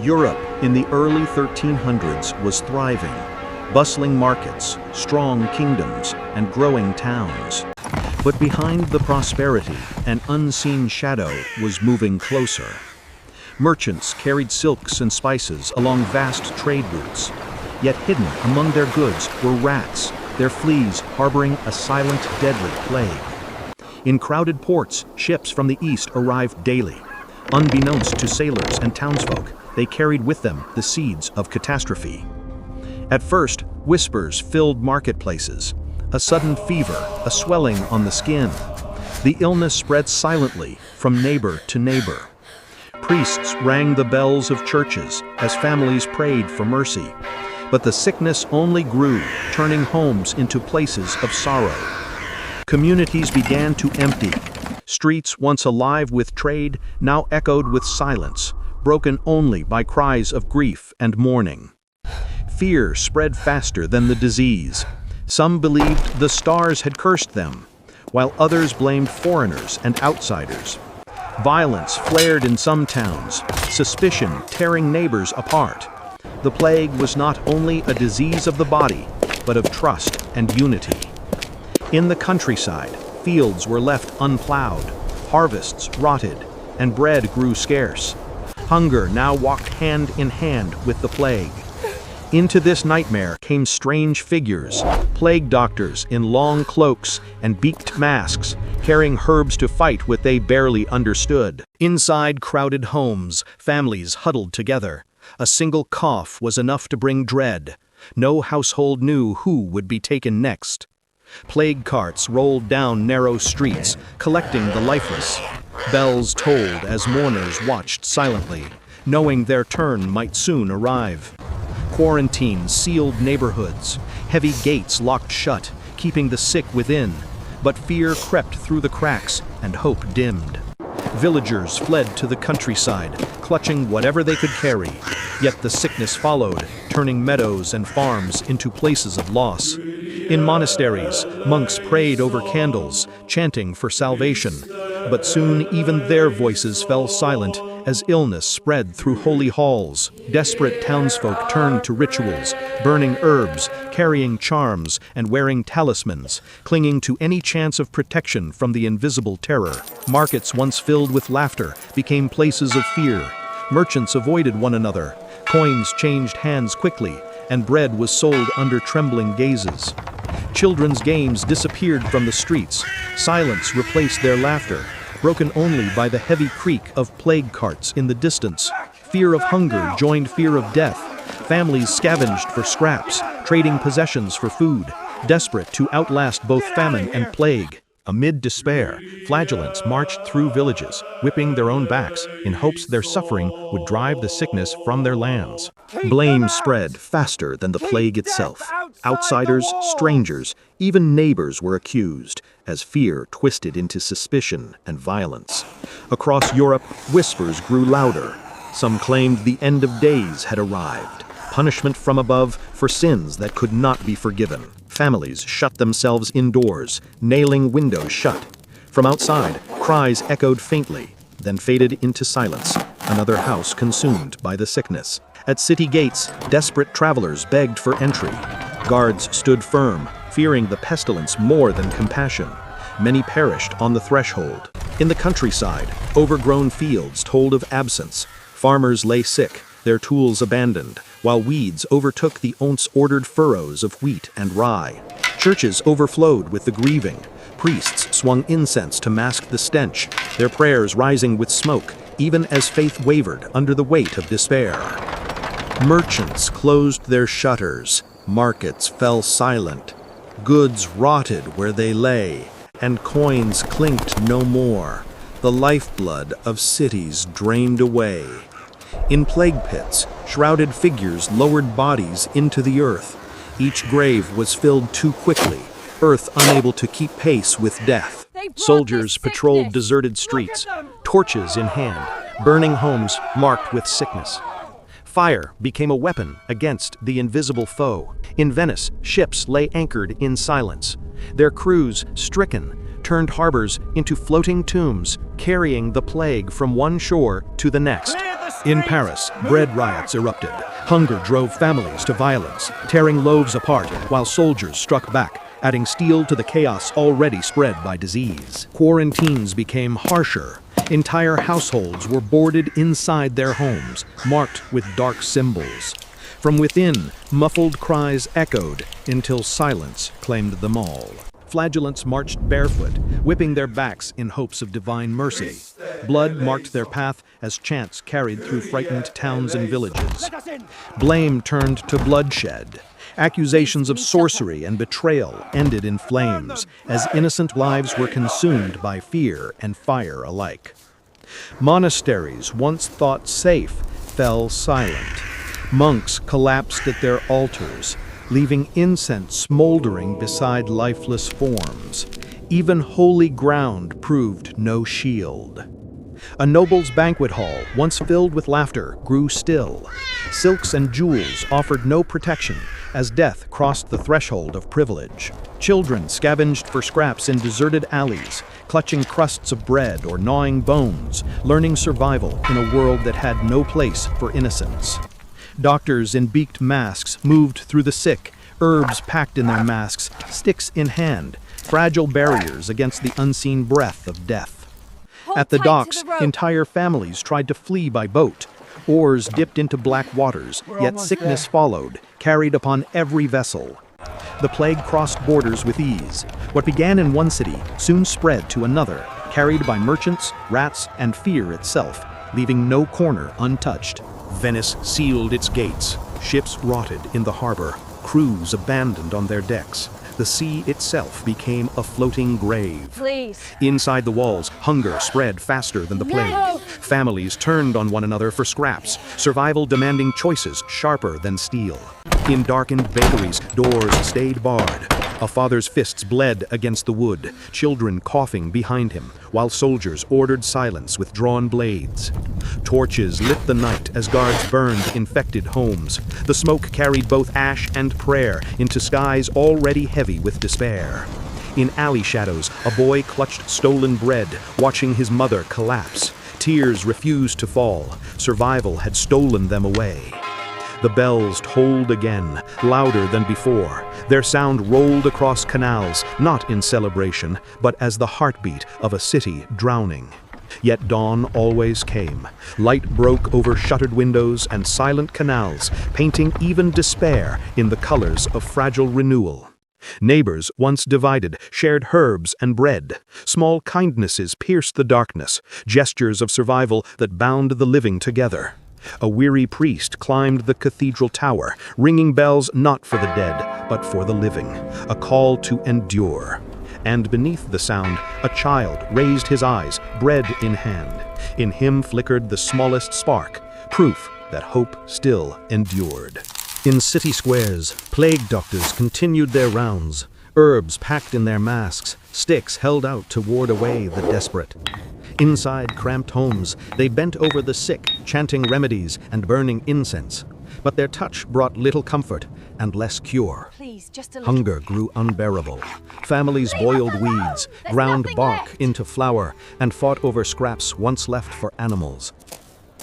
Europe in the early 1300s was thriving. Bustling markets, strong kingdoms, and growing towns. But behind the prosperity, an unseen shadow was moving closer. Merchants carried silks and spices along vast trade routes. Yet hidden among their goods were rats, their fleas harboring a silent, deadly plague. In crowded ports, ships from the east arrived daily. Unbeknownst to sailors and townsfolk, they carried with them the seeds of catastrophe. At first, whispers filled marketplaces. A sudden fever, a swelling on the skin. The illness spread silently from neighbor to neighbor. Priests rang the bells of churches as families prayed for mercy. But the sickness only grew, turning homes into places of sorrow. Communities began to empty. Streets once alive with trade now echoed with silence, broken only by cries of grief and mourning. Fear spread faster than the disease. Some believed the stars had cursed them, while others blamed foreigners and outsiders. Violence flared in some towns, suspicion tearing neighbors apart. The plague was not only a disease of the body, but of trust and unity. In the countryside, fields were left unplowed, harvests rotted, and bread grew scarce. Hunger now walked hand in hand with the plague. Into this nightmare came strange figures, plague doctors in long cloaks and beaked masks, carrying herbs to fight what they barely understood. Inside crowded homes, families huddled together. A single cough was enough to bring dread. No household knew who would be taken next. Plague carts rolled down narrow streets, collecting the lifeless. Bells tolled as mourners watched silently, knowing their turn might soon arrive. Quarantine sealed neighborhoods. Heavy gates locked shut, keeping the sick within. But fear crept through the cracks and hope dimmed. Villagers fled to the countryside, clutching whatever they could carry. Yet the sickness followed, turning meadows and farms into places of loss. In monasteries, monks prayed over candles, chanting for salvation. But soon even their voices fell silent as illness spread through holy halls. Desperate townsfolk turned to rituals, burning herbs, carrying charms, and wearing talismans, clinging to any chance of protection from the invisible terror. Markets once filled with laughter became places of fear. Merchants avoided one another. Coins changed hands quickly, and bread was sold under trembling gazes. Children's games disappeared from the streets. Silence replaced their laughter, broken only by the heavy creak of plague carts in the distance. Fear of hunger joined fear of death. Families scavenged for scraps, trading possessions for food, desperate to outlast both famine and plague. Amid despair, flagellants marched through villages, whipping their own backs in hopes their suffering would drive the sickness from their lands. Blame spread faster than the plague itself. Outsiders, strangers, even neighbors were accused, as fear twisted into suspicion and violence. Across Europe, whispers grew louder. Some claimed the end of days had arrived, punishment from above for sins that could not be forgiven. Families shut themselves indoors, nailing windows shut. From outside, cries echoed faintly, then faded into silence, another house consumed by the sickness. At city gates, desperate travelers begged for entry. Guards stood firm, fearing the pestilence more than compassion. Many perished on the threshold. In the countryside, overgrown fields told of absence. Farmers lay sick, their tools abandoned, while weeds overtook the once-ordered furrows of wheat and rye. Churches overflowed with the grieving. Priests swung incense to mask the stench, their prayers rising with smoke, even as faith wavered under the weight of despair. Merchants closed their shutters, markets fell silent, goods rotted where they lay, and coins clinked no more. The lifeblood of cities drained away. In plague pits, shrouded figures lowered bodies into the earth. Each grave was filled too quickly, earth unable to keep pace with death. Soldiers patrolled deserted streets, torches in hand, burning homes marked with sickness. Fire became a weapon against the invisible foe. In Venice, ships lay anchored in silence. Their crews, stricken, turned harbors into floating tombs, carrying the plague from one shore to the next. In Paris, bread riots erupted. Hunger drove families to violence, tearing loaves apart while soldiers struck back, adding steel to the chaos already spread by disease. Quarantines became harsher. Entire households were boarded inside their homes, marked with dark symbols. From within, muffled cries echoed until silence claimed them all. Flagellants marched barefoot, whipping their backs in hopes of divine mercy. Blood marked their path as chants carried through frightened towns and villages. Blame turned to bloodshed. Accusations of sorcery and betrayal ended in flames, as innocent lives were consumed by fear and fire alike. Monasteries, once thought safe, fell silent. Monks collapsed at their altars, leaving incense smoldering beside lifeless forms. Even holy ground proved no shield. A noble's banquet hall, once filled with laughter, grew still. Silks and jewels offered no protection as death crossed the threshold of privilege. Children scavenged for scraps in deserted alleys, clutching crusts of bread or gnawing bones, learning survival in a world that had no place for innocence. Doctors in beaked masks moved through the sick, herbs packed in their masks, sticks in hand, fragile barriers against the unseen breath of death. At the docks, entire families tried to flee by boat. Oars dipped into black waters, yet sickness followed, carried upon every vessel. The plague crossed borders with ease. What began in one city soon spread to another, carried by merchants, rats, and fear itself, leaving no corner untouched. Venice sealed its gates. Ships rotted in the harbor, crews abandoned on their decks. The sea itself became a floating grave. Please. Inside the walls, hunger spread faster than the plague. No! Families turned on one another for scraps, survival demanding choices sharper than steel. In darkened bakeries, doors stayed barred. A father's fists bled against the wood, children coughing behind him, while soldiers ordered silence with drawn blades. Torches lit the night as guards burned infected homes. The smoke carried both ash and prayer into skies already heavy with despair. In alley shadows, a boy clutched stolen bread, watching his mother collapse. Tears refused to fall. Survival had stolen them away. The bells tolled again, louder than before. Their sound rolled across canals, not in celebration, but as the heartbeat of a city drowning. Yet dawn always came. Light broke over shuttered windows and silent canals, painting even despair in the colors of fragile renewal. Neighbors, once divided, shared herbs and bread. Small kindnesses pierced the darkness, gestures of survival that bound the living together. A weary priest climbed the cathedral tower, ringing bells not for the dead, but for the living, a call to endure. And beneath the sound, a child raised his eyes, bread in hand. In him flickered the smallest spark, proof that hope still endured. In city squares, plague doctors continued their rounds, herbs packed in their masks, sticks held out to ward away the desperate. Inside cramped homes, they bent over the sick, chanting remedies and burning incense. But their touch brought little comfort and less cure. Please, just a little. Hunger grew unbearable. Families boiled weeds, ground bark into flour, and fought over scraps once left for animals.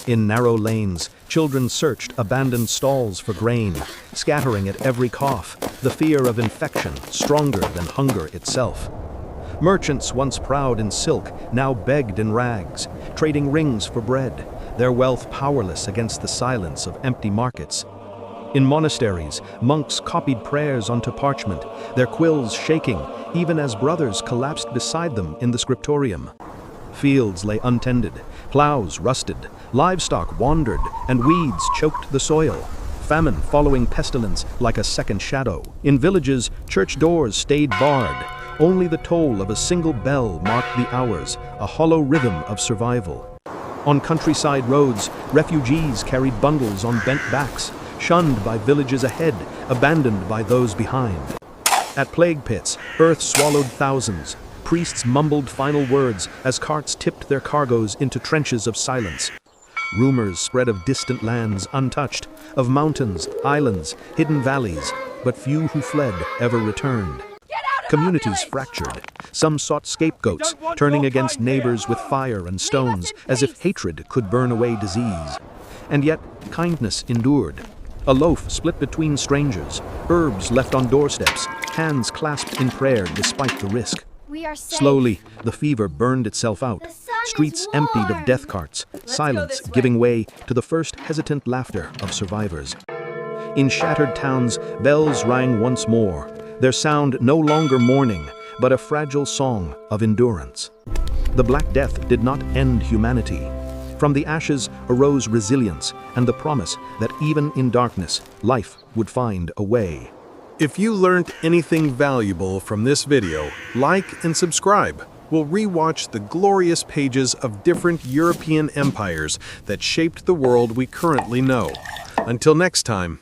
In narrow lanes, children searched abandoned stalls for grain, scattering at every cough, the fear of infection stronger than hunger itself. Merchants once proud in silk now begged in rags, trading rings for bread, their wealth powerless against the silence of empty markets. In monasteries, monks copied prayers onto parchment, their quills shaking even as brothers collapsed beside them in the scriptorium. Fields lay untended, plows rusted, livestock wandered, and weeds choked the soil. Famine following pestilence like a second shadow. In villages, church doors stayed barred. Only the toll of a single bell marked the hours, a hollow rhythm of survival. On countryside roads, refugees carried bundles on bent backs, shunned by villages ahead, abandoned by those behind. At plague pits, earth swallowed thousands. Priests mumbled final words as carts tipped their cargoes into trenches of silence. Rumors spread of distant lands untouched, of mountains, islands, hidden valleys, but few who fled ever returned. Communities fractured. Some sought scapegoats, turning against neighbors with fire and stones, as if hatred could burn away disease. And yet, kindness endured. A loaf split between strangers, herbs left on doorsteps, hands clasped in prayer despite the risk. Slowly, the fever burned itself out. Streets emptied of death carts, silence giving way to the first hesitant laughter of survivors. In shattered towns, bells rang once more, their sound no longer mourning, but a fragile song of endurance. The Black Death did not end humanity. From the ashes arose resilience and the promise that even in darkness, life would find a way. If you learned anything valuable from this video, like and subscribe. We'll rewatch the glorious pages of different European empires that shaped the world we currently know. Until next time.